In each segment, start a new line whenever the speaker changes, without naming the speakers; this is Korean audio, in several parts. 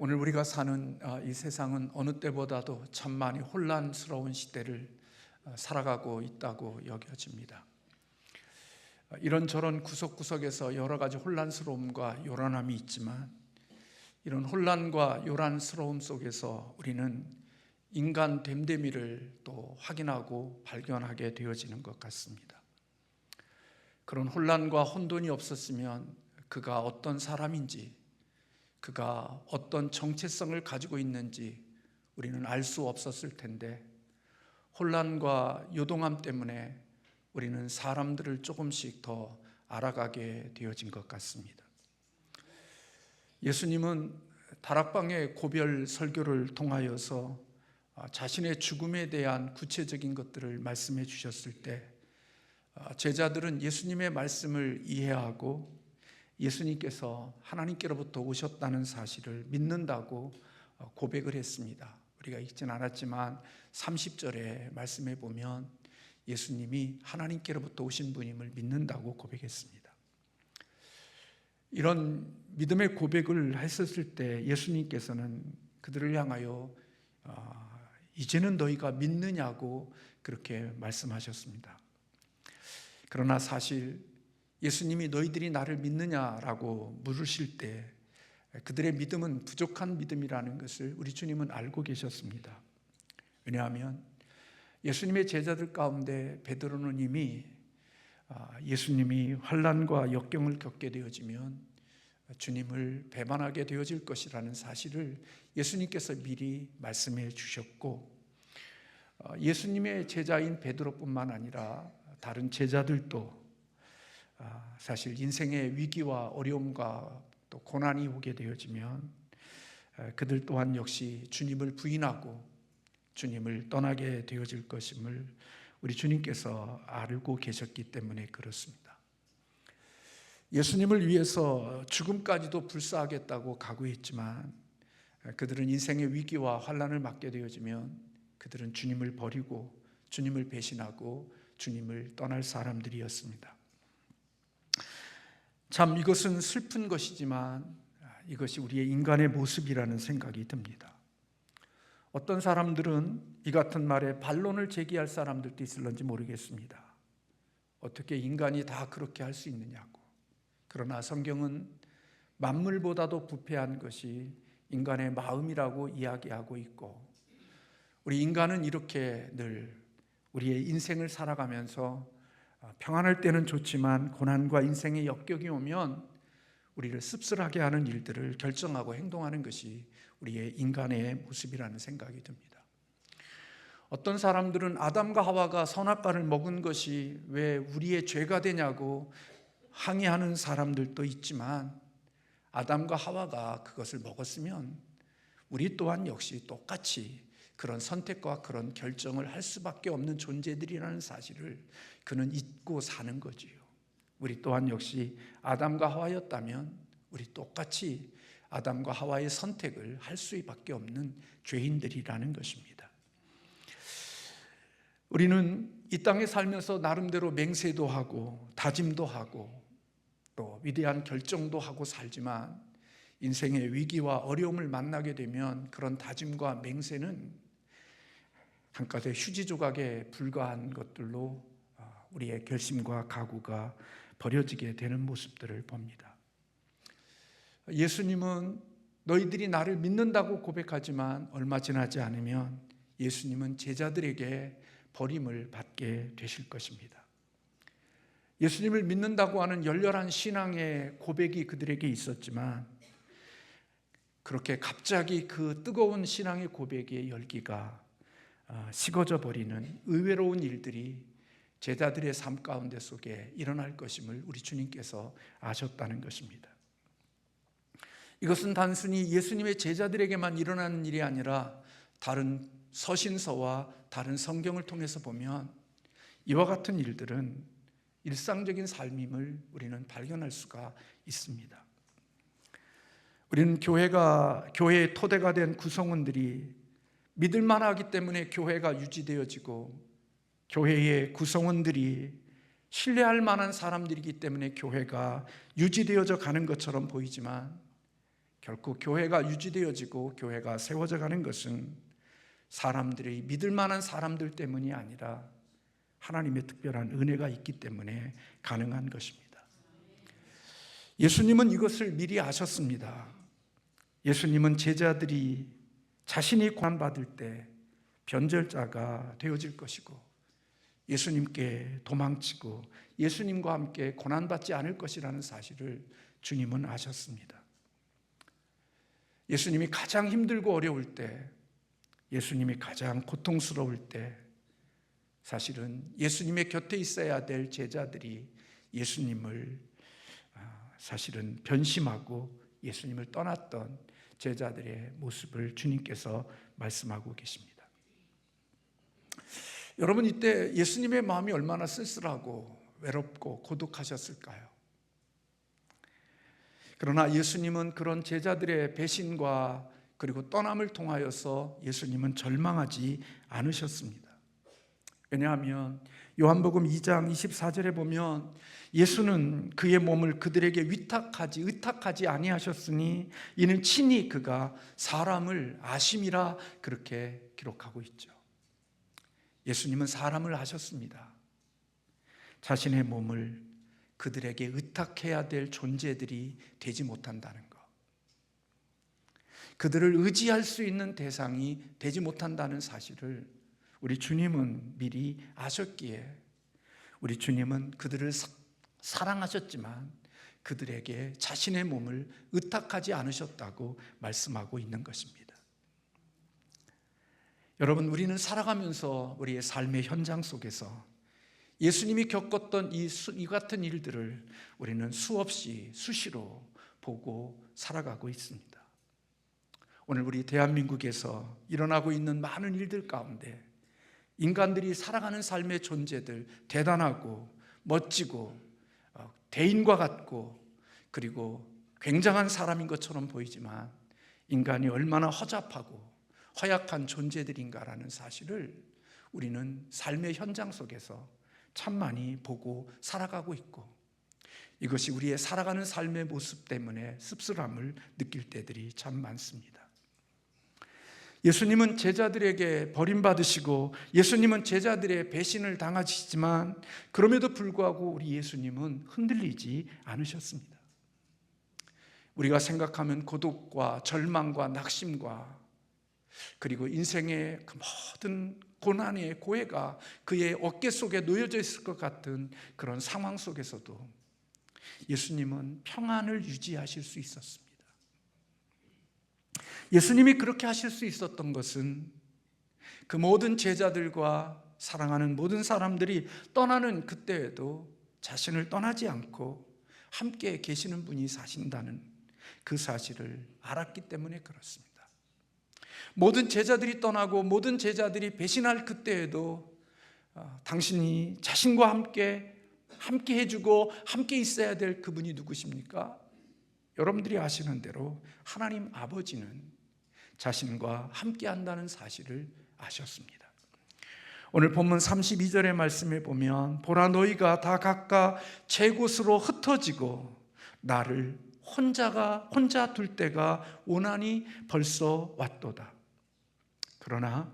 오늘 우리가 사는 이 세상은 어느 때보다도 참 많이 혼란스러운 시대를 살아가고 있다고 여겨집니다. 이런저런 구석구석에서 여러 가지 혼란스러움과 요란함이 있지만, 이런 혼란과 요란스러움 속에서 우리는 인간 됨됨이를 또 확인하고 발견하게 되어지는 것 같습니다. 그런 혼란과 혼돈이 없었으면 그가 어떤 사람인지, 그가 어떤 정체성을 가지고 있는지 우리는 알 수 없었을 텐데, 혼란과 요동함 때문에 우리는 사람들을 조금씩 더 알아가게 되어진 것 같습니다. 예수님은 다락방의 고별 설교를 통하여서 자신의 죽음에 대한 구체적인 것들을 말씀해 주셨을 때, 제자들은 예수님의 말씀을 이해하고 예수님께서 하나님께로부터 오셨다는 사실을 믿는다고 고백을 했습니다. 우리가 읽진 않았지만 30절에 말씀해 보면 예수님이 하나님께로부터 오신 분임을 믿는다고 고백했습니다. 이런 믿음의 고백을 했었을 때 예수님께서는 그들을 향하여 이제는 너희가 믿느냐고 그렇게 말씀하셨습니다. 그러나 사실 예수님이 너희들이 나를 믿느냐라고 물으실 때 그들의 믿음은 부족한 믿음이라는 것을 우리 주님은 알고 계셨습니다. 왜냐하면 예수님의 제자들 가운데 베드로는 이미 예수님이 환난과 역경을 겪게 되어지면 주님을 배반하게 되어질 것이라는 사실을 예수님께서 미리 말씀해 주셨고, 예수님의 제자인 베드로뿐만 아니라 다른 제자들도 사실 인생의 위기와 어려움과 또 고난이 오게 되어지면 그들 또한 역시 주님을 부인하고 주님을 떠나게 되어질 것임을 우리 주님께서 알고 계셨기 때문에 그렇습니다. 예수님을 위해서 죽음까지도 불사하겠다고 각오했지만 그들은 인생의 위기와 환난을 맞게 되어지면 그들은 주님을 버리고 주님을 배신하고 주님을 떠날 사람들이었습니다. 참 이것은 슬픈 것이지만 이것이 우리의 인간의 모습이라는 생각이 듭니다. 어떤 사람들은 이 같은 말에 반론을 제기할 사람들도 있을런지 모르겠습니다. 어떻게 인간이 다 그렇게 할 수 있느냐고. 그러나 성경은 만물보다도 부패한 것이 인간의 마음이라고 이야기하고 있고, 우리 인간은 이렇게 늘 우리의 인생을 살아가면서 평안할 때는 좋지만 고난과 인생의 역경이 오면 우리를 씁쓸하게 하는 일들을 결정하고 행동하는 것이 우리의 인간의 모습이라는 생각이 듭니다. 어떤 사람들은 아담과 하와가 선악과를 먹은 것이 왜 우리의 죄가 되냐고 항의하는 사람들도 있지만, 아담과 하와가 그것을 먹었으면 우리 또한 역시 똑같이 그런 선택과 그런 결정을 할 수밖에 없는 존재들이라는 사실을 그는 잊고 사는 거지요. 우리 또한 역시 아담과 하와였다면 우리 똑같이 아담과 하와의 선택을 할 수밖에 없는 죄인들이라는 것입니다. 우리는 이 땅에 살면서 나름대로 맹세도 하고 다짐도 하고 또 위대한 결정도 하고 살지만, 인생의 위기와 어려움을 만나게 되면 그런 다짐과 맹세는 한껏의 휴지 조각에 불과한 것들로 우리의 결심과 각오가 버려지게 되는 모습들을 봅니다. 예수님은 너희들이 나를 믿는다고 고백하지만 얼마 지나지 않으면 예수님은 제자들에게 버림을 받게 되실 것입니다. 예수님을 믿는다고 하는 열렬한 신앙의 고백이 그들에게 있었지만, 그렇게 갑자기 그 뜨거운 신앙의 고백의 열기가 식어져 버리는 의외로운 일들이 제자들의 삶 가운데 속에 일어날 것임을 우리 주님께서 아셨다는 것입니다. 이것은 단순히 예수님의 제자들에게만 일어나는 일이 아니라 다른 서신서와 다른 성경을 통해서 보면 이와 같은 일들은 일상적인 삶임을 우리는 발견할 수가 있습니다. 우리는 교회의 토대가 된 구성원들이 믿을만하기 때문에 교회가 유지되어지고, 교회의 구성원들이 신뢰할 만한 사람들이기 때문에 교회가 유지되어져 가는 것처럼 보이지만, 결코 교회가 유지되어지고 교회가 세워져 가는 것은 사람들이 믿을 만한 사람들 때문이 아니라 하나님의 특별한 은혜가 있기 때문에 가능한 것입니다. 예수님은 이것을 미리 아셨습니다. 예수님은 제자들이 자신이 고난받을 때 변절자가 되어질 것이고 예수님께 도망치고 예수님과 함께 고난받지 않을 것이라는 사실을 주님은 아셨습니다. 예수님이 가장 힘들고 어려울 때, 예수님이 가장 고통스러울 때 사실은 예수님의 곁에 있어야 될 제자들이 예수님을 사실은 변심하고 예수님을 떠났던 제자들의 모습을 주님께서 말씀하고 계십니다. 여러분, 이때 예수님의 마음이 얼마나 쓸쓸하고 외롭고 고독하셨을까요? 그러나 예수님은 그런 제자들의 배신과 그리고 떠남을 통하여서 예수님은 절망하지 않으셨습니다. 왜냐하면 요한복음 2장 24절에 보면 예수는 그의 몸을 그들에게 의탁하지 아니하셨으니 이는 친히 그가 사람을 아심이라 그렇게 기록하고 있죠. 예수님은 사람을 아셨습니다. 자신의 몸을 그들에게 의탁해야 될 존재들이 되지 못한다는 것, 그들을 의지할 수 있는 대상이 되지 못한다는 사실을 우리 주님은 미리 아셨기에 우리 주님은 그들을 사랑하셨지만 그들에게 자신의 몸을 의탁하지 않으셨다고 말씀하고 있는 것입니다. 여러분, 우리는 살아가면서 우리의 삶의 현장 속에서 예수님이 겪었던 이 같은 일들을 우리는 수없이 수시로 보고 살아가고 있습니다. 오늘 우리 대한민국에서 일어나고 있는 많은 일들 가운데 인간들이 살아가는 삶의 존재들, 대단하고 멋지고 대인과 같고 그리고 굉장한 사람인 것처럼 보이지만 인간이 얼마나 허잡하고 허약한 존재들인가라는 사실을 우리는 삶의 현장 속에서 참 많이 보고 살아가고 있고, 이것이 우리의 살아가는 삶의 모습 때문에 씁쓸함을 느낄 때들이 참 많습니다. 예수님은 제자들에게 버림받으시고 예수님은 제자들의 배신을 당하시지만 그럼에도 불구하고 우리 예수님은 흔들리지 않으셨습니다. 우리가 생각하면 고독과 절망과 낙심과 그리고 인생의 그 모든 고난의 고해가 그의 어깨 속에 놓여져 있을 것 같은 그런 상황 속에서도 예수님은 평안을 유지하실 수 있었습니다. 예수님이 그렇게 하실 수 있었던 것은 그 모든 제자들과 사랑하는 모든 사람들이 떠나는 그때에도 자신을 떠나지 않고 함께 계시는 분이 사신다는 그 사실을 알았기 때문에 그렇습니다. 모든 제자들이 떠나고 모든 제자들이 배신할 그때에도 당신이 자신과 함께 해주고 함께 있어야 될 그분이 누구십니까? 여러분들이 아시는 대로 하나님 아버지는 자신과 함께 한다는 사실을 아셨습니다. 오늘 본문 32절의 말씀에 보면 보라, 너희가 다 각각 제 곳으로 흩어지고 나를 혼자 둘 때가 오나니 벌써 왔도다. 그러나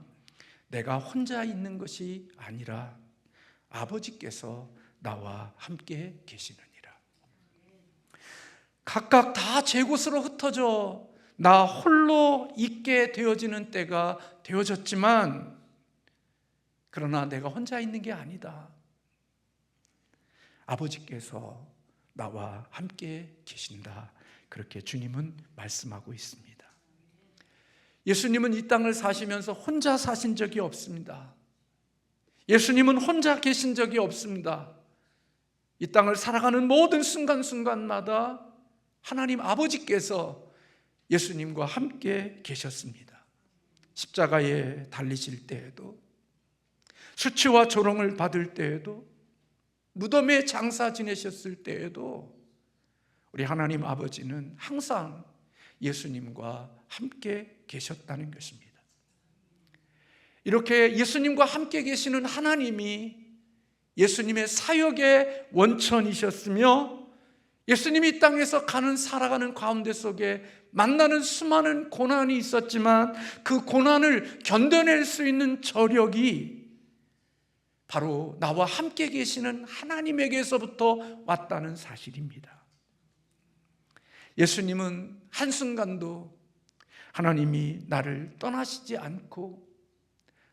내가 혼자 있는 것이 아니라 아버지께서 나와 함께 계시느니라. 각각 다 제 곳으로 흩어져 나 홀로 있게 되어지는 때가 되어졌지만 그러나 내가 혼자 있는 게 아니다. 아버지께서 나와 함께 계신다. 그렇게 주님은 말씀하고 있습니다. 예수님은 이 땅을 사시면서 혼자 사신 적이 없습니다. 예수님은 혼자 계신 적이 없습니다. 이 땅을 살아가는 모든 순간순간마다 하나님 아버지께서 예수님과 함께 계셨습니다. 십자가에 달리실 때에도, 수치와 조롱을 받을 때에도, 무덤에 장사 지내셨을 때에도 우리 하나님 아버지는 항상 예수님과 함께 계셨다는 것입니다. 이렇게 예수님과 함께 계시는 하나님이 예수님의 사역의 원천이셨으며 예수님이 이 땅에서 살아가는 가운데 속에 만나는 수많은 고난이 있었지만 그 고난을 견뎌낼 수 있는 저력이 바로 나와 함께 계시는 하나님에게서부터 왔다는 사실입니다. 예수님은 한순간도 하나님이 나를 떠나시지 않고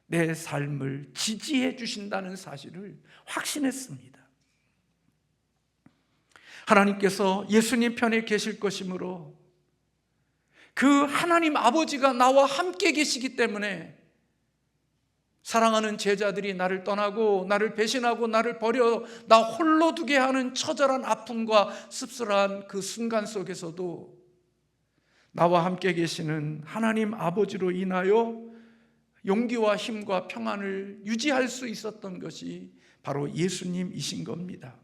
내 삶을 지지해 주신다는 사실을 확신했습니다. 하나님께서 예수님 편에 계실 것이므로 그 하나님 아버지가 나와 함께 계시기 때문에 사랑하는 제자들이 나를 떠나고 나를 배신하고 나를 버려 나 홀로 두게 하는 처절한 아픔과 씁쓸한 그 순간 속에서도 나와 함께 계시는 하나님 아버지로 인하여 용기와 힘과 평안을 유지할 수 있었던 것이 바로 예수님이신 겁니다.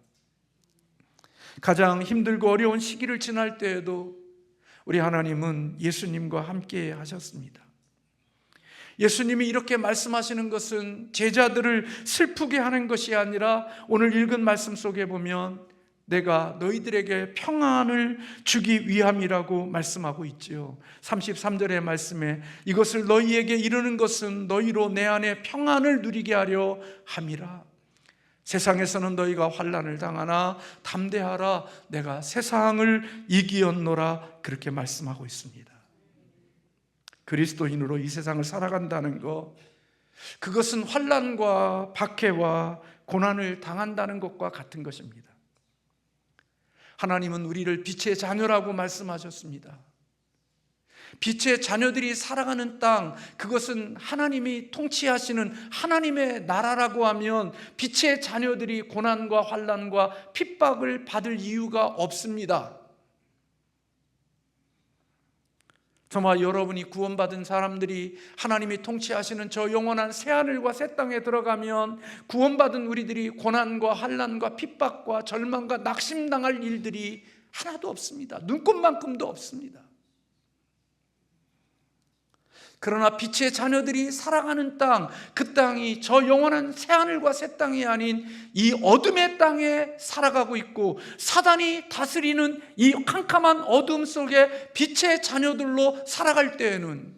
가장 힘들고 어려운 시기를 지날 때에도 우리 하나님은 예수님과 함께 하셨습니다. 예수님이 이렇게 말씀하시는 것은 제자들을 슬프게 하는 것이 아니라 오늘 읽은 말씀 속에 보면 내가 너희들에게 평안을 주기 위함이라고 말씀하고 있지요. 33절의 말씀에 이것을 너희에게 이르는 것은 너희로 내 안에 평안을 누리게 하려 함이라. 세상에서는 너희가 환난을 당하나 담대하라, 내가 세상을 이기었노라, 그렇게 말씀하고 있습니다. 그리스도인으로 이 세상을 살아간다는 것, 그것은 환난과 박해와 고난을 당한다는 것과 같은 것입니다. 하나님은 우리를 빛의 자녀라고 말씀하셨습니다. 빛의 자녀들이 살아가는 땅, 그것은 하나님이 통치하시는 하나님의 나라라고 하면 빛의 자녀들이 고난과 환난과 핍박을 받을 이유가 없습니다. 저와 여러분이 구원받은 사람들이 하나님이 통치하시는 저 영원한 새하늘과 새 땅에 들어가면 구원받은 우리들이 고난과 환난과 핍박과 절망과 낙심당할 일들이 하나도 없습니다. 눈꼽만큼도 없습니다. 그러나 빛의 자녀들이 살아가는 땅, 그 땅이 저 영원한 새하늘과 새 땅이 아닌 이 어둠의 땅에 살아가고 있고 사단이 다스리는 이 캄캄한 어둠 속에 빛의 자녀들로 살아갈 때에는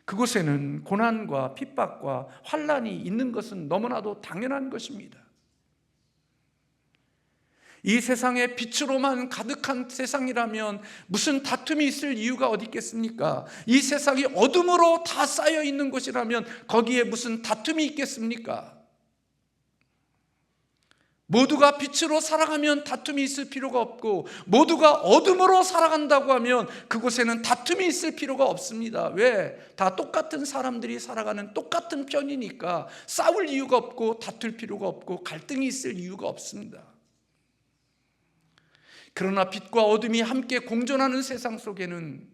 그곳에는 고난과 핍박과 환난이 있는 것은 너무나도 당연한 것입니다. 이 세상에 빛으로만 가득한 세상이라면 무슨 다툼이 있을 이유가 어디 있겠습니까? 이 세상이 어둠으로 다 쌓여 있는 곳이라면 거기에 무슨 다툼이 있겠습니까? 모두가 빛으로 살아가면 다툼이 있을 필요가 없고 모두가 어둠으로 살아간다고 하면 그곳에는 다툼이 있을 필요가 없습니다. 왜? 다 똑같은 사람들이 살아가는 똑같은 편이니까 싸울 이유가 없고 다툴 필요가 없고 갈등이 있을 이유가 없습니다. 그러나 빛과 어둠이 함께 공존하는 세상 속에는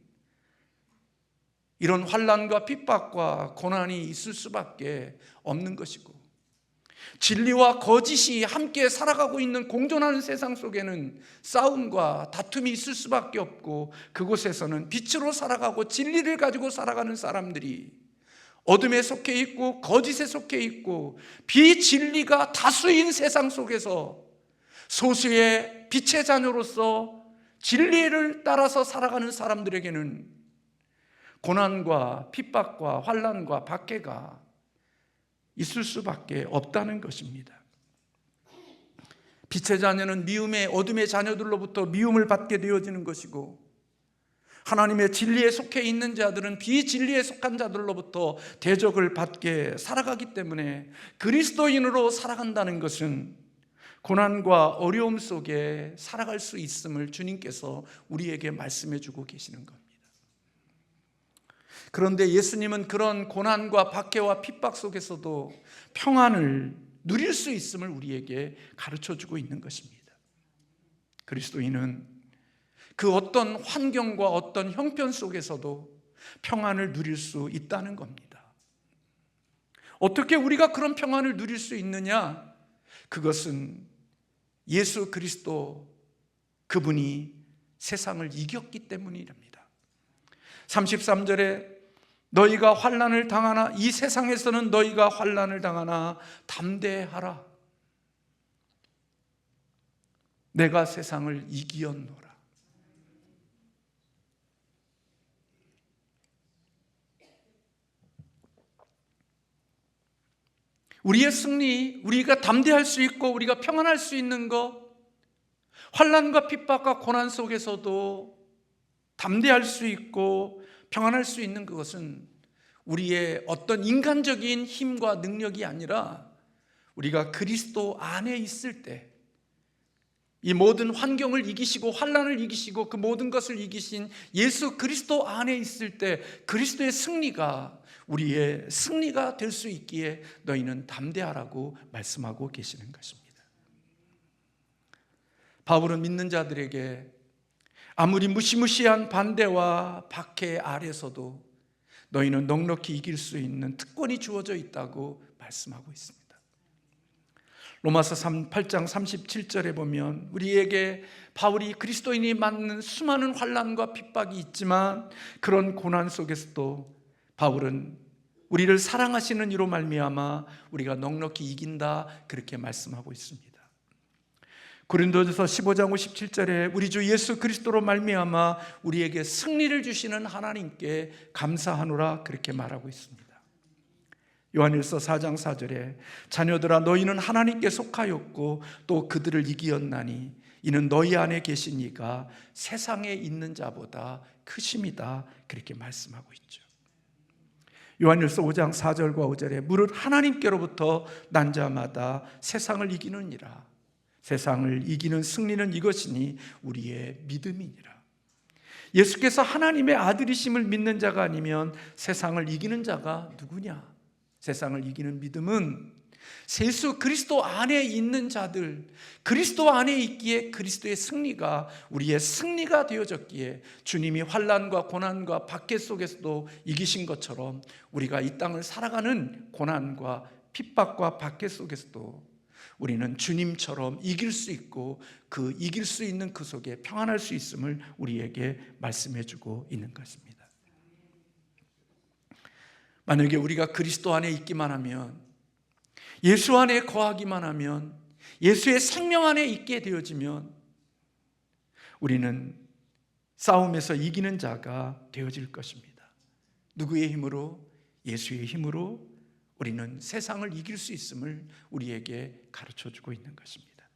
이런 환난과 핍박과 고난이 있을 수밖에 없는 것이고 진리와 거짓이 함께 살아가고 있는 공존하는 세상 속에는 싸움과 다툼이 있을 수밖에 없고 그곳에서는 빛으로 살아가고 진리를 가지고 살아가는 사람들이 어둠에 속해 있고 거짓에 속해 있고 비진리가 다수인 세상 속에서 소수의 빛의 자녀로서 진리를 따라서 살아가는 사람들에게는 고난과 핍박과 환난과 박해가 있을 수밖에 없다는 것입니다. 빛의 자녀는 미움의 어둠의 자녀들로부터 미움을 받게 되어지는 것이고 하나님의 진리에 속해 있는 자들은 비진리에 속한 자들로부터 대적을 받게 살아가기 때문에 그리스도인으로 살아간다는 것은 고난과 어려움 속에 살아갈 수 있음을 주님께서 우리에게 말씀해 주고 계시는 겁니다. 그런데 예수님은 그런 고난과 박해와 핍박 속에서도 평안을 누릴 수 있음을 우리에게 가르쳐 주고 있는 것입니다. 그리스도인은 그 어떤 환경과 어떤 형편 속에서도 평안을 누릴 수 있다는 겁니다. 어떻게 우리가 그런 평안을 누릴 수 있느냐? 그것은 예수 그리스도 그분이 세상을 이겼기 때문이랍니다. 33절에 너희가 환난을 당하나 이 세상에서는 너희가 환난을 당하나 담대하라. 내가 세상을 이기었노라. 우리의 승리, 우리가 담대할 수 있고 우리가 평안할 수 있는 것, 환난과 핍박과 고난 속에서도 담대할 수 있고 평안할 수 있는 그것은 우리의 어떤 인간적인 힘과 능력이 아니라 우리가 그리스도 안에 있을 때, 이 모든 환경을 이기시고 환난을 이기시고 그 모든 것을 이기신 예수 그리스도 안에 있을 때 그리스도의 승리가 우리의 승리가 될 수 있기에 너희는 담대하라고 말씀하고 계시는 것입니다. 바울은 믿는 자들에게 아무리 무시무시한 반대와 박해 아래서도 너희는 넉넉히 이길 수 있는 특권이 주어져 있다고 말씀하고 있습니다. 로마서 8장 37절에 보면 우리에게 바울이 그리스도인이 맞는 수많은 환난과 핍박이 있지만 그런 고난 속에서도 바울은 우리를 사랑하시는 이로 말미암아 우리가 넉넉히 이긴다, 그렇게 말씀하고 있습니다. 고린도전서 15장 57절에 우리 주 예수 그리스도로 말미암아 우리에게 승리를 주시는 하나님께 감사하노라, 그렇게 말하고 있습니다. 요한일서 4장 4절에 자녀들아 너희는 하나님께 속하였고 또 그들을 이기었나니 이는 너희 안에 계신 이가 세상에 있는 자보다 크심이다, 그렇게 말씀하고 있죠. 요한일서 5장 4절과 5절에 무릇 하나님께로부터 난 자마다 세상을 이기느니라. 세상을 이기는 승리는 이것이니 우리의 믿음이니라. 예수께서 하나님의 아들이심을 믿는 자가 아니면 세상을 이기는 자가 누구냐? 세상을 이기는 믿음은 예수 그리스도 안에 있는 자들, 그리스도 안에 있기에 그리스도의 승리가 우리의 승리가 되어졌기에 주님이 환난과 고난과 박해 속에서도 이기신 것처럼 우리가 이 땅을 살아가는 고난과 핍박과 박해 속에서도 우리는 주님처럼 이길 수 있고 그 이길 수 있는 그 속에 평안할 수 있음을 우리에게 말씀해 주고 있는 것입니다. 만약에 우리가 그리스도 안에 있기만 하면, 예수 안에 거하기만 하면, 예수의 생명 안에 있게 되어지면 우리는 싸움에서 이기는 자가 되어질 것입니다. 누구의 힘으로? 예수의 힘으로 우리는 세상을 이길 수 있음을 우리에게 가르쳐주고 있는 것입니다.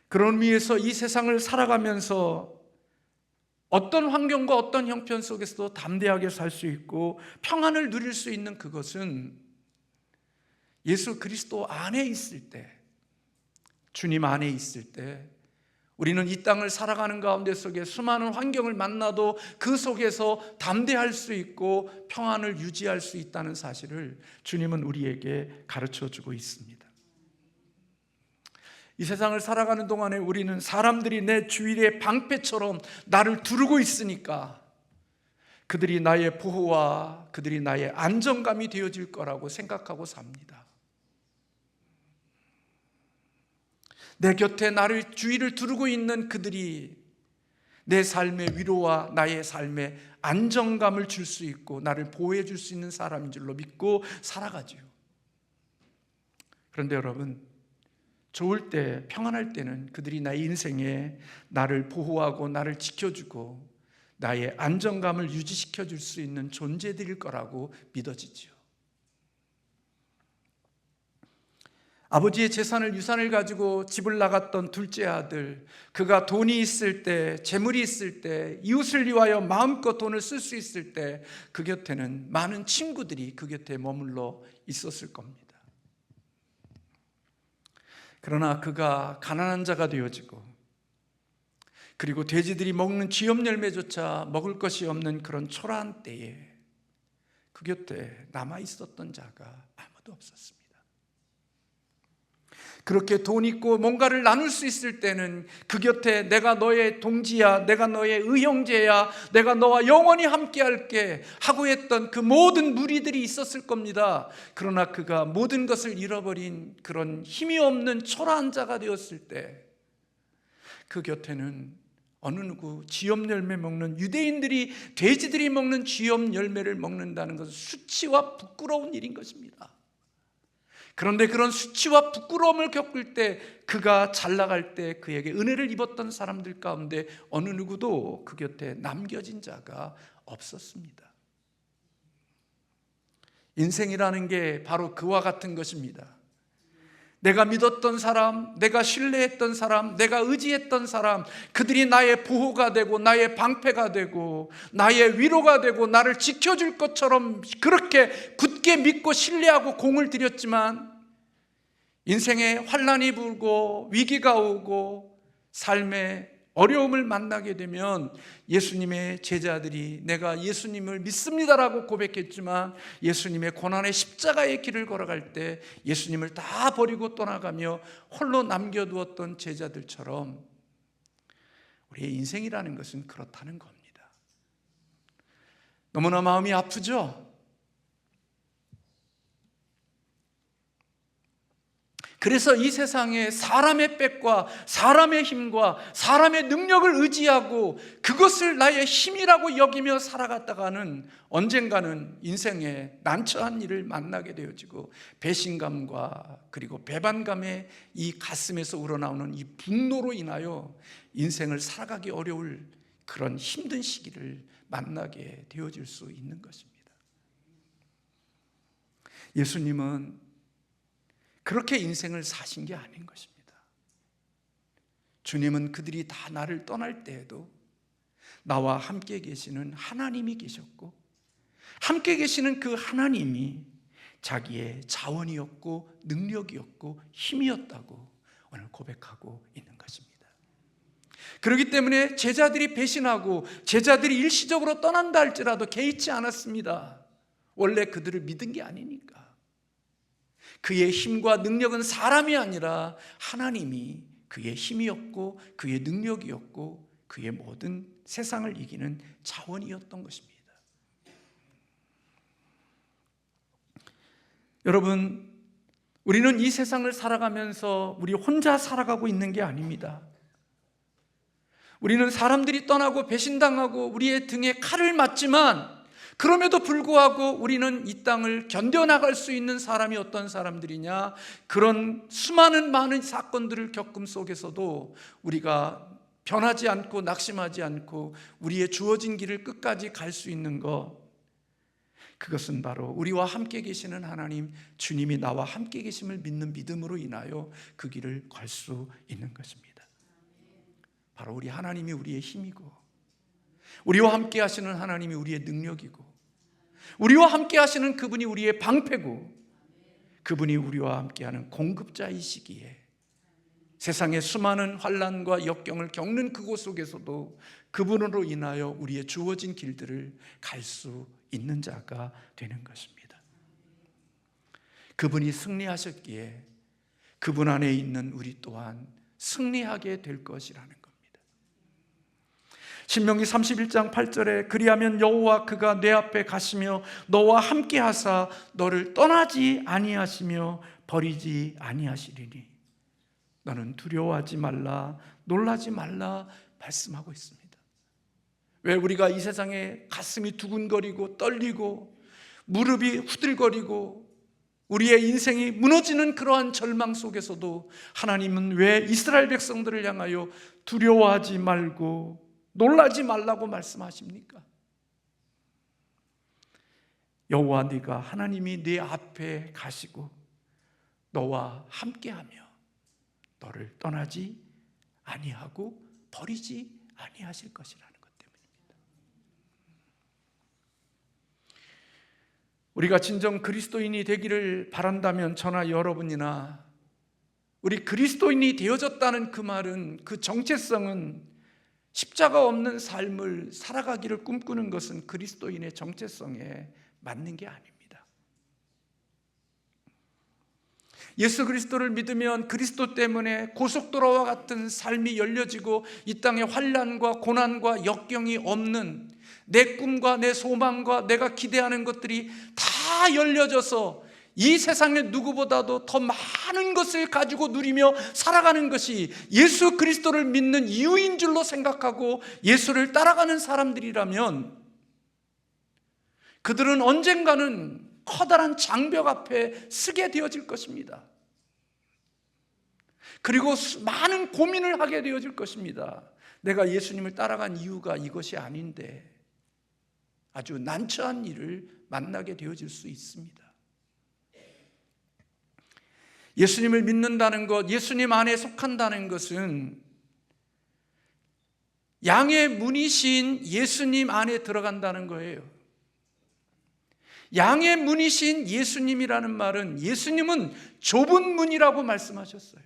그런 의미에서 이 세상을 살아가면서 어떤 환경과 어떤 형편 속에서도 담대하게 살 수 있고 평안을 누릴 수 있는 그것은 예수 그리스도 안에 있을 때, 주님 안에 있을 때 우리는 이 땅을 살아가는 가운데 속에 수많은 환경을 만나도 그 속에서 담대할 수 있고 평안을 유지할 수 있다는 사실을 주님은 우리에게 가르쳐주고 있습니다. 이 세상을 살아가는 동안에 우리는 사람들이 내 주위의 방패처럼 나를 두르고 있으니까 그들이 나의 보호와 그들이 나의 안정감이 되어질 거라고 생각하고 삽니다. 내 곁에 나를 주위를 두르고 있는 그들이 내 삶의 위로와 나의 삶의 안정감을 줄 수 있고 나를 보호해 줄 수 있는 사람인 줄로 믿고 살아가지요. 그런데 여러분, 좋을 때, 평안할 때는 그들이 나의 인생에 나를 보호하고 나를 지켜주고 나의 안정감을 유지시켜 줄 수 있는 존재들일 거라고 믿어지지요. 아버지의 재산을, 유산을 가지고 집을 나갔던 둘째 아들, 그가 돈이 있을 때, 재물이 있을 때, 이웃을 위하여 마음껏 돈을 쓸 수 있을 때 그 곁에는 많은 친구들이 그 곁에 머물러 있었을 겁니다. 그러나 그가 가난한 자가 되어지고 그리고 돼지들이 먹는 쥐염 열매조차 먹을 것이 없는 그런 초라한 때에 그 곁에 남아 있었던 자가 아무도 없었습니다. 그렇게 돈 있고 뭔가를 나눌 수 있을 때는 그 곁에 내가 너의 동지야, 내가 너의 의형제야, 내가 너와 영원히 함께할게 하고 했던 그 모든 무리들이 있었을 겁니다. 그러나 그가 모든 것을 잃어버린 그런 힘이 없는 초라한 자가 되었을 때 그 곁에는 어느 누구 쥐염 열매 먹는 유대인들이, 돼지들이 먹는 쥐염 열매를 먹는다는 것은 수치와 부끄러운 일인 것입니다. 그런데 그런 수치와 부끄러움을 겪을 때, 그가 잘 나갈 때 그에게 은혜를 입었던 사람들 가운데 어느 누구도 그 곁에 남겨진 자가 없었습니다. 인생이라는 게 바로 그와 같은 것입니다. 내가 믿었던 사람, 내가 신뢰했던 사람, 내가 의지했던 사람, 그들이 나의 보호가 되고 나의 방패가 되고 나의 위로가 되고 나를 지켜줄 것처럼 그렇게 굳게 믿고 신뢰하고 공을 들였지만, 인생에 환난이 불고 위기가 오고 삶의 어려움을 만나게 되면 예수님의 제자들이 내가 예수님을 믿습니다라고 고백했지만 예수님의 고난의 십자가의 길을 걸어갈 때 예수님을 다 버리고 떠나가며 홀로 남겨두었던 제자들처럼 우리의 인생이라는 것은 그렇다는 겁니다. 너무나 마음이 아프죠? 그래서 이 세상에 사람의 빽과 사람의 힘과 사람의 능력을 의지하고 그것을 나의 힘이라고 여기며 살아갔다가는 언젠가는 인생에 난처한 일을 만나게 되어지고 배신감과 그리고 배반감의 이 가슴에서 우러나오는 이 분노로 인하여 인생을 살아가기 어려울 그런 힘든 시기를 만나게 되어질 수 있는 것입니다. 예수님은 그렇게 인생을 사신 게 아닌 것입니다. 주님은 그들이 다 나를 떠날 때에도 나와 함께 계시는 하나님이 계셨고, 함께 계시는 그 하나님이 자기의 자원이었고 능력이었고 힘이었다고 오늘 고백하고 있는 것입니다. 그렇기 때문에 제자들이 배신하고 제자들이 일시적으로 떠난다 할지라도 개의치 않았습니다. 원래 그들을 믿은 게 아니니까. 그의 힘과 능력은 사람이 아니라 하나님이 그의 힘이었고 그의 능력이었고 그의 모든 세상을 이기는 자원이었던 것입니다. 여러분, 우리는 이 세상을 살아가면서 우리 혼자 살아가고 있는 게 아닙니다. 우리는 사람들이 떠나고 배신당하고 우리의 등에 칼을 맞지만 그럼에도 불구하고 우리는 이 땅을 견뎌나갈 수 있는 사람이 어떤 사람들이냐? 그런 수많은 많은 사건들을 겪음 속에서도 우리가 변하지 않고 낙심하지 않고 우리의 주어진 길을 끝까지 갈 수 있는 것, 그것은 바로 우리와 함께 계시는 하나님, 주님이 나와 함께 계심을 믿는 믿음으로 인하여 그 길을 갈 수 있는 것입니다. 바로 우리 하나님이 우리의 힘이고, 우리와 함께 하시는 하나님이 우리의 능력이고, 우리와 함께 하시는 그분이 우리의 방패고, 그분이 우리와 함께하는 공급자이시기에 세상의 수많은 환난과 역경을 겪는 그곳 속에서도 그분으로 인하여 우리의 주어진 길들을 갈 수 있는 자가 되는 것입니다. 그분이 승리하셨기에 그분 안에 있는 우리 또한 승리하게 될 것이라는 겁니다. 신명기 31장 8절에 그리하면 여호와 그가 내 앞에 가시며 너와 함께 하사 너를 떠나지 아니하시며 버리지 아니하시리니 너는 두려워하지 말라 놀라지 말라 말씀하고 있습니다. 왜 우리가 이 세상에 가슴이 두근거리고 떨리고 무릎이 후들거리고 우리의 인생이 무너지는 그러한 절망 속에서도 하나님은 왜 이스라엘 백성들을 향하여 두려워하지 말고 놀라지 말라고 말씀하십니까? 여호와 네가 하나님이 네 앞에 가시고 너와 함께하며 너를 떠나지 아니하고 버리지 아니하실 것이라는 것 때문입니다. 우리가 진정 그리스도인이 되기를 바란다면 저나 여러분이나 우리 그리스도인이 되어졌다는 그 말은, 그 정체성은 십자가 없는 삶을 살아가기를 꿈꾸는 것은 그리스도인의 정체성에 맞는 게 아닙니다. 예수 그리스도를 믿으면 그리스도 때문에 고속도로와 같은 삶이 열려지고 이 땅에 환난과 고난과 역경이 없는 내 꿈과 내 소망과 내가 기대하는 것들이 다 열려져서 이 세상의 누구보다도 더 많은 것을 가지고 누리며 살아가는 것이 예수 그리스도를 믿는 이유인 줄로 생각하고 예수를 따라가는 사람들이라면 그들은 언젠가는 커다란 장벽 앞에 서게 되어질 것입니다. 그리고 많은 고민을 하게 되어질 것입니다. 내가 예수님을 따라간 이유가 이것이 아닌데 아주 난처한 일을 만나게 되어질 수 있습니다. 예수님을 믿는다는 것, 예수님 안에 속한다는 것은 양의 문이신 예수님 안에 들어간다는 거예요. 양의 문이신 예수님이라는 말은 예수님은 좁은 문이라고 말씀하셨어요.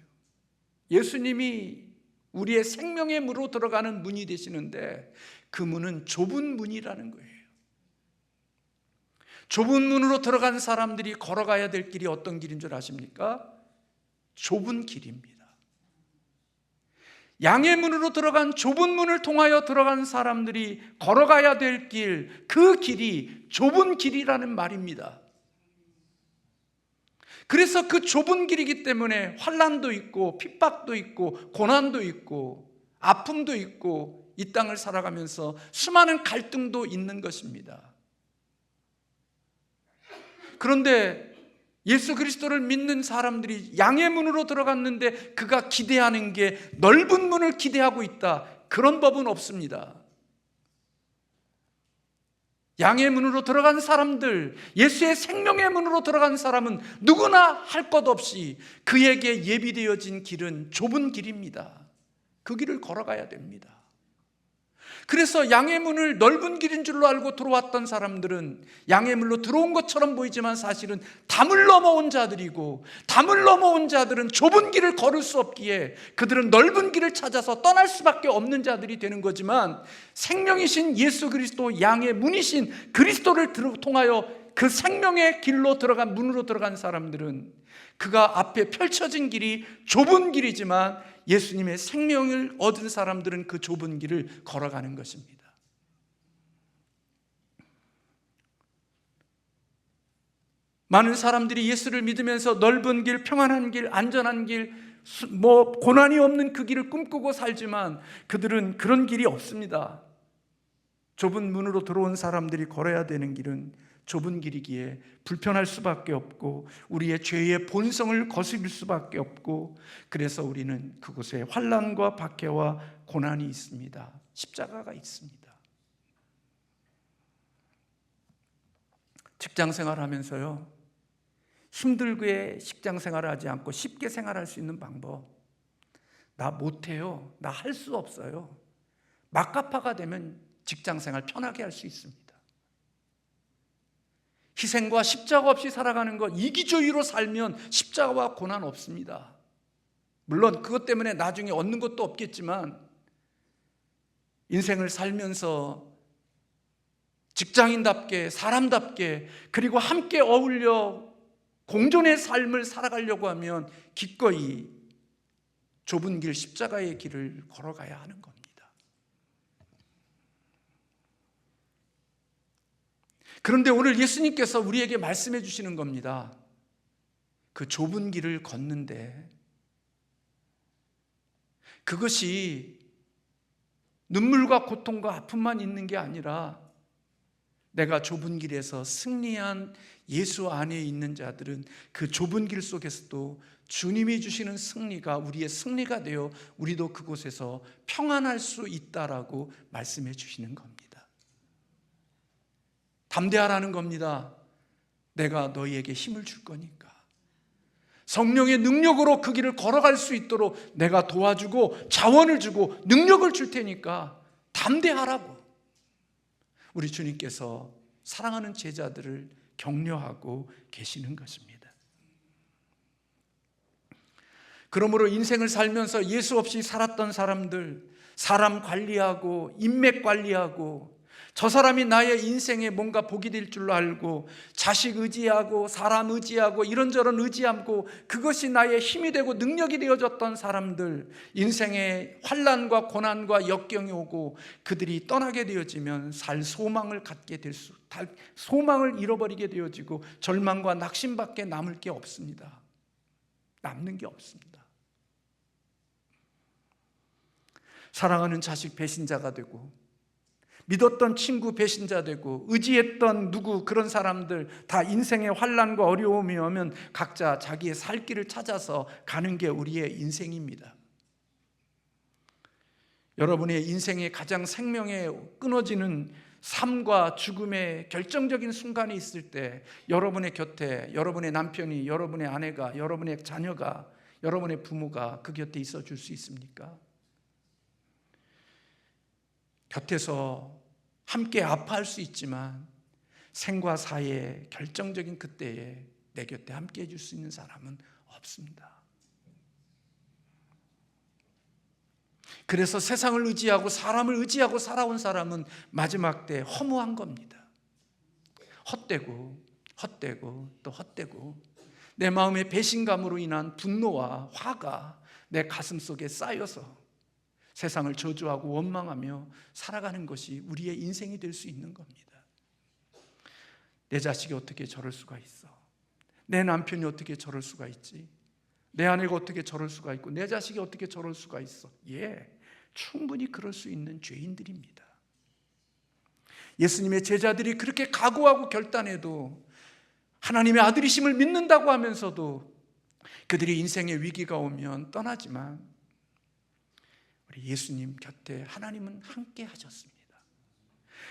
예수님이 우리의 생명의 문으로 들어가는 문이 되시는데 그 문은 좁은 문이라는 거예요. 좁은 문으로 들어간 사람들이 걸어가야 될 길이 어떤 길인 줄 아십니까? 좁은 길입니다. 양의 문으로 들어간 좁은 문을 통하여 들어간 사람들이 걸어가야 될 길, 그 길이 좁은 길이라는 말입니다. 그래서 그 좁은 길이기 때문에 환난도 있고 핍박도 있고 고난도 있고 아픔도 있고 이 땅을 살아가면서 수많은 갈등도 있는 것입니다. 그런데 예수 그리스도를 믿는 사람들이 양의 문으로 들어갔는데 그가 기대하는 게 넓은 문을 기대하고 있다, 그런 법은 없습니다. 양의 문으로 들어간 사람들, 예수의 생명의 문으로 들어간 사람은 누구나 할 것 없이 그에게 예비되어진 길은 좁은 길입니다. 그 길을 걸어가야 됩니다. 그래서 양의 문을 넓은 길인 줄로 알고 들어왔던 사람들은 양의 문으로 들어온 것처럼 보이지만 사실은 담을 넘어온 자들이고, 담을 넘어온 자들은 좁은 길을 걸을 수 없기에 그들은 넓은 길을 찾아서 떠날 수밖에 없는 자들이 되는 거지만, 생명이신 예수 그리스도, 양의 문이신 그리스도를 통하여 그 생명의 길로 들어간, 문으로 들어간 사람들은 그가 앞에 펼쳐진 길이 좁은 길이지만 예수님의 생명을 얻은 사람들은 그 좁은 길을 걸어가는 것입니다. 많은 사람들이 예수를 믿으면서 넓은 길, 평안한 길, 안전한 길, 고난이 없는 그 길을 꿈꾸고 살지만 그들은 그런 길이 없습니다. 좁은 문으로 들어온 사람들이 걸어야 되는 길은 좁은 길이기에 불편할 수밖에 없고 우리의 죄의 본성을 거스릴 수밖에 없고, 그래서 우리는 그곳에 환난과 박해와 고난이 있습니다. 십자가가 있습니다. 직장 생활하면서요, 힘들게 직장 생활을 하지 않고 쉽게 생활할 수 있는 방법, 나 못해요, 나 할 수 없어요, 막가파가 되면 직장 생활 편하게 할 수 있습니다. 희생과 십자가 없이 살아가는 것, 이기주의로 살면 십자가와 고난 없습니다. 물론 그것 때문에 나중에 얻는 것도 없겠지만 인생을 살면서 직장인답게, 사람답게, 그리고 함께 어울려 공존의 삶을 살아가려고 하면 기꺼이 좁은 길, 십자가의 길을 걸어가야 하는 겁니다. 그런데 오늘 예수님께서 우리에게 말씀해 주시는 겁니다. 그 좁은 길을 걷는데 그것이 눈물과 고통과 아픔만 있는 게 아니라 내가 좁은 길에서 승리한 예수 안에 있는 자들은 그 좁은 길 속에서도 주님이 주시는 승리가 우리의 승리가 되어 우리도 그곳에서 평안할 수 있다라고 말씀해 주시는 겁니다. 담대하라는 겁니다. 내가 너희에게 힘을 줄 거니까, 성령의 능력으로 그 길을 걸어갈 수 있도록 내가 도와주고 자원을 주고 능력을 줄 테니까 담대하라고 우리 주님께서 사랑하는 제자들을 격려하고 계시는 것입니다. 그러므로 인생을 살면서 예수 없이 살았던 사람들, 사람 관리하고 인맥 관리하고, 저 사람이 나의 인생에 뭔가 복이 될 줄로 알고 자식 의지하고 사람 의지하고 이런저런 의지하고 그것이 나의 힘이 되고 능력이 되어졌던 사람들, 인생에 환난과 고난과 역경이 오고 그들이 떠나게 되어지면 살 소망을 갖게 될 수, 소망을 잃어버리게 되어지고 절망과 낙심밖에 남을 게 없습니다. 남는 게 없습니다. 사랑하는 자식 배신자가 되고 믿었던 친구 배신자 되고, 의지했던 누구 그런 사람들 다 인생의 환난과 어려움이 오면 각자 자기의 살 길을 찾아서 가는 게 우리의 인생입니다. 여러분의 인생의 가장 생명에 끊어지는 삶과 죽음의 결정적인 순간이 있을 때 여러분의 곁에 여러분의 남편이, 여러분의 아내가, 여러분의 자녀가, 여러분의 부모가 그 곁에 있어 줄 수 있습니까? 곁에서 함께 아파할 수 있지만 생과 사의 결정적인 그때에 내 곁에 함께 해줄 수 있는 사람은 없습니다. 그래서 세상을 의지하고 사람을 의지하고 살아온 사람은 마지막 때 허무한 겁니다. 헛되고 또 헛되고 내 마음의 배신감으로 인한 분노와 화가 내 가슴 속에 쌓여서 세상을 저주하고 원망하며 살아가는 것이 우리의 인생이 될 수 있는 겁니다. 내 자식이 어떻게 저럴 수가 있어? 내 남편이 어떻게 저럴 수가 있지? 내 아내가 어떻게 저럴 수가 있고 내 자식이 어떻게 저럴 수가 있어? 예, 충분히 그럴 수 있는 죄인들입니다. 예수님의 제자들이 그렇게 각오하고 결단해도, 하나님의 아들이심을 믿는다고 하면서도 그들이 인생의 위기가 오면 떠나지만 우리 예수님 곁에 하나님은 함께 하셨습니다.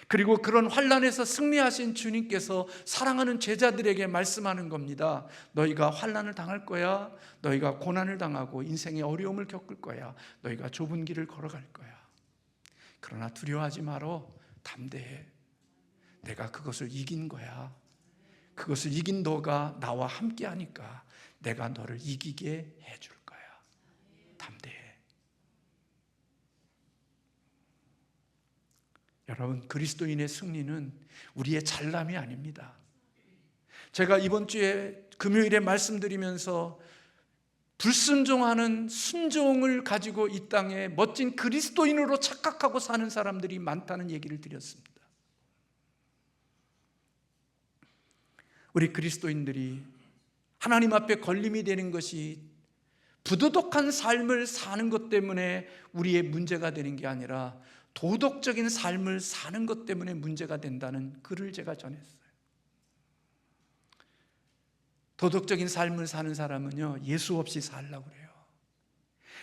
그리고 그런 환난에서 승리하신 주님께서 사랑하는 제자들에게 말씀하는 겁니다. 너희가 환난을 당할 거야. 너희가 고난을 당하고 인생의 어려움을 겪을 거야. 너희가 좁은 길을 걸어갈 거야. 그러나 두려워하지 말어. 담대해. 내가 그것을 이긴 거야. 그것을 이긴 너가 나와 함께 하니까 내가 너를 이기게 해줄 거야. 담대해. 여러분, 그리스도인의 승리는 우리의 잘남이 아닙니다. 제가 이번 주에 금요일에 말씀드리면서 불순종하는 순종을 가지고 이 땅에 멋진 그리스도인으로 착각하고 사는 사람들이 많다는 얘기를 드렸습니다. 우리 그리스도인들이 하나님 앞에 걸림이 되는 것이 부도덕한 삶을 사는 것 때문에 우리의 문제가 되는 게 아니라 도덕적인 삶을 사는 것 때문에 문제가 된다는 글을 제가 전했어요. 도덕적인 삶을 사는 사람은요, 예수 없이 살려고 그래요.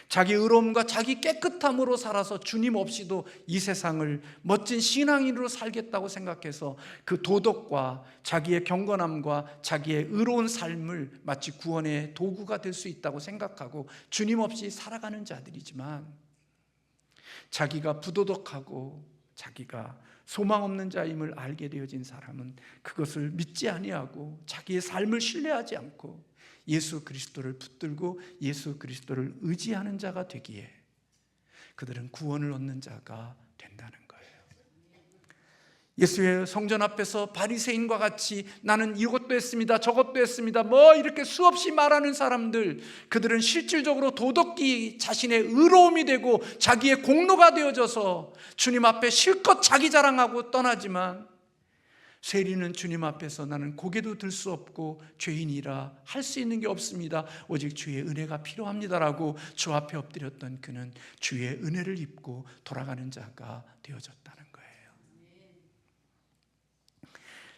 자기 의로움과 자기 깨끗함으로 살아서 주님 없이도 이 세상을 멋진 신앙인으로 살겠다고 생각해서 그 도덕과 자기의 경건함과 자기의 의로운 삶을 마치 구원의 도구가 될 수 있다고 생각하고 주님 없이 살아가는 자들이지만, 자기가 부도덕하고 자기가 소망 없는 자임을 알게 되어진 사람은 그것을 믿지 아니하고 자기의 삶을 신뢰하지 않고 예수 그리스도를 붙들고 예수 그리스도를 의지하는 자가 되기에 그들은 구원을 얻는 자가 된다는 거예요. 예수의 성전 앞에서 바리새인과 같이 나는 이것도 했습니다, 저것도 했습니다, 뭐 이렇게 수없이 말하는 사람들, 그들은 실질적으로 도덕이 자신의 의로움이 되고 자기의 공로가 되어져서 주님 앞에 실컷 자기 자랑하고 떠나지만, 세리는 주님 앞에서 나는 고개도 들 수 없고 죄인이라 할 수 있는 게 없습니다, 오직 주의 은혜가 필요합니다라고 주 앞에 엎드렸던 그는 주의 은혜를 입고 돌아가는 자가 되어졌다는 거예요.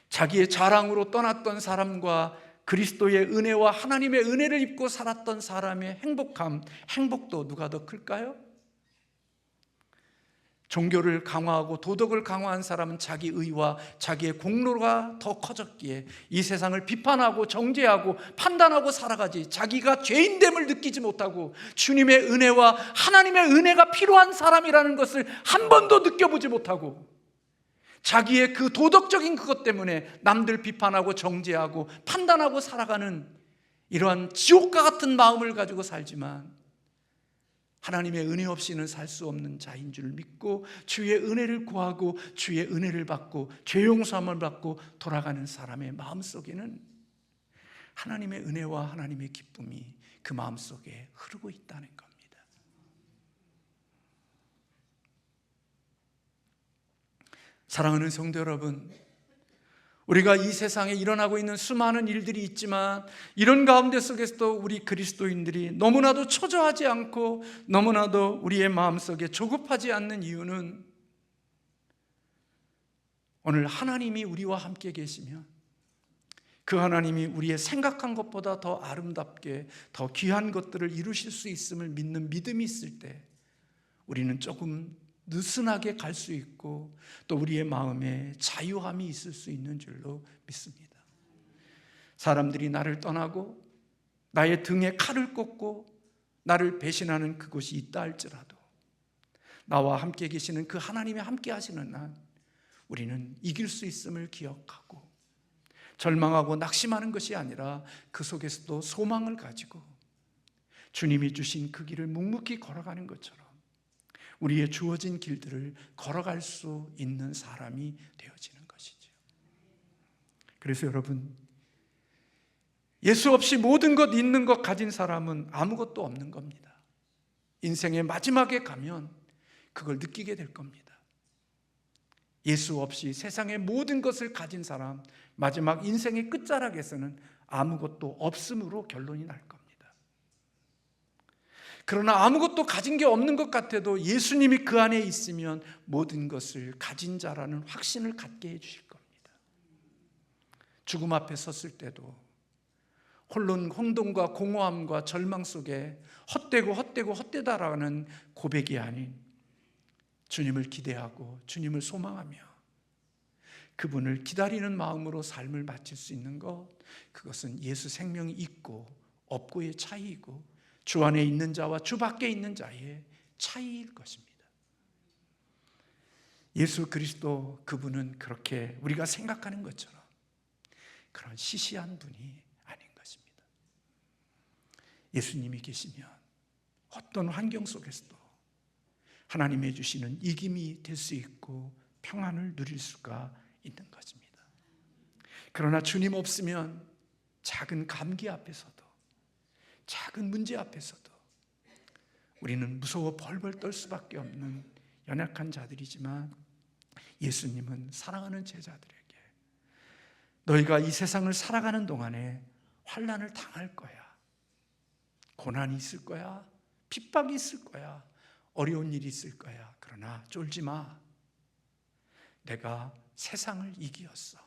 자기의 자랑으로 떠났던 사람과 그리스도의 은혜와 하나님의 은혜를 입고 살았던 사람의 행복도 누가 더 클까요? 종교를 강화하고 도덕을 강화한 사람은 자기 의와 자기의 공로가 더 커졌기에 이 세상을 비판하고 정죄하고 판단하고 살아가지, 자기가 죄인됨을 느끼지 못하고 주님의 은혜와 하나님의 은혜가 필요한 사람이라는 것을 한 번도 느껴보지 못하고 자기의 그 도덕적인 그것 때문에 남들 비판하고 정죄하고 판단하고 살아가는 이러한 지옥과 같은 마음을 가지고 살지만, 하나님의 은혜 없이는 살 수 없는 자인 줄 믿고 주의 은혜를 구하고 주의 은혜를 받고 죄 용서함을 받고 돌아가는 사람의 마음속에는 하나님의 은혜와 하나님의 기쁨이 그 마음속에 흐르고 있다는 겁니다. 사랑하는 성도 여러분, 우리가 이 세상에 일어나고 있는 수많은 일들이 있지만 이런 가운데 속에서도 우리 그리스도인들이 너무나도 초조하지 않고 너무나도 우리의 마음속에 조급하지 않는 이유는 오늘 하나님이 우리와 함께 계시면 그 하나님이 우리의 생각한 것보다 더 아름답게 더 귀한 것들을 이루실 수 있음을 믿는 믿음이 있을 때 우리는 조금 느슨하게 갈 수 있고 또 우리의 마음에 자유함이 있을 수 있는 줄로 믿습니다. 사람들이 나를 떠나고 나의 등에 칼을 꽂고 나를 배신하는 그곳이 있다 할지라도 나와 함께 계시는 그 하나님이 함께 하시는 한 우리는 이길 수 있음을 기억하고 절망하고 낙심하는 것이 아니라 그 속에서도 소망을 가지고 주님이 주신 그 길을 묵묵히 걸어가는 것처럼 우리의 주어진 길들을 걸어갈 수 있는 사람이 되어지는 것이죠. 그래서 여러분, 예수 없이 모든 것 있는 것 가진 사람은 아무것도 없는 겁니다. 인생의 마지막에 가면 그걸 느끼게 될 겁니다. 예수 없이 세상의 모든 것을 가진 사람, 마지막 인생의 끝자락에서는 아무것도 없음으로 결론이 날 겁니다. 그러나 아무것도 가진 게 없는 것 같아도 예수님이 그 안에 있으면 모든 것을 가진 자라는 확신을 갖게 해주실 겁니다. 죽음 앞에 섰을 때도 홀론 혼돈과 공허함과 절망 속에 헛되다라는 고백이 아닌 주님을 기대하고 주님을 소망하며 그분을 기다리는 마음으로 삶을 마칠 수 있는 것, 그것은 예수 생명이 있고 없고의 차이이고 주 안에 있는 자와 주 밖에 있는 자의 차이일 것입니다. 예수 그리스도 그분은 그렇게 우리가 생각하는 것처럼 그런 시시한 분이 아닌 것입니다. 예수님이 계시면 어떤 환경 속에서도 하나님이 주시는 이김이 될 수 있고 평안을 누릴 수가 있는 것입니다. 그러나 주님 없으면 작은 감기 앞에서도 작은 문제 앞에서도 우리는 무서워 벌벌 떨 수밖에 없는 연약한 자들이지만 예수님은 사랑하는 제자들에게 너희가 이 세상을 살아가는 동안에 환난을 당할 거야, 고난이 있을 거야, 핍박이 있을 거야, 어려운 일이 있을 거야. 그러나 쫄지 마. 내가 세상을 이기었어.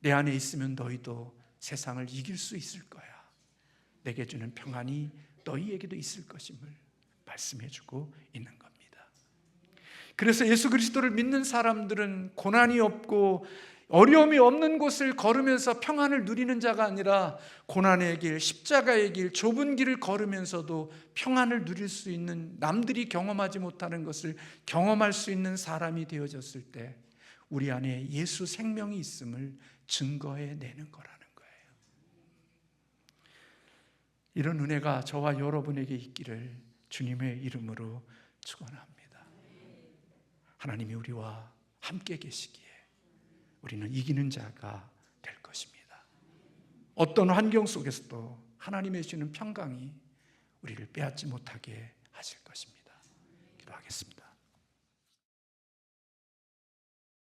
내 안에 있으면 너희도 세상을 이길 수 있을 거야. 내게 주는 평안이 너희에게도 있을 것임을 말씀해주고 있는 겁니다. 그래서 예수 그리스도를 믿는 사람들은 고난이 없고 어려움이 없는 곳을 걸으면서 평안을 누리는 자가 아니라 고난의 길, 십자가의 길, 좁은 길을 걸으면서도 평안을 누릴 수 있는, 남들이 경험하지 못하는 것을 경험할 수 있는 사람이 되어졌을 때 우리 안에 예수 생명이 있음을 증거해내는 거라는 거예요. 이런 은혜가 저와 여러분에게 있기를 주님의 이름으로 축원합니다. 하나님이 우리와 함께 계시기에 우리는 이기는 자가 될 것입니다. 어떤 환경 속에서도 하나님의 주시는 평강이 우리를 빼앗지 못하게 하실 것입니다. 기도하겠습니다.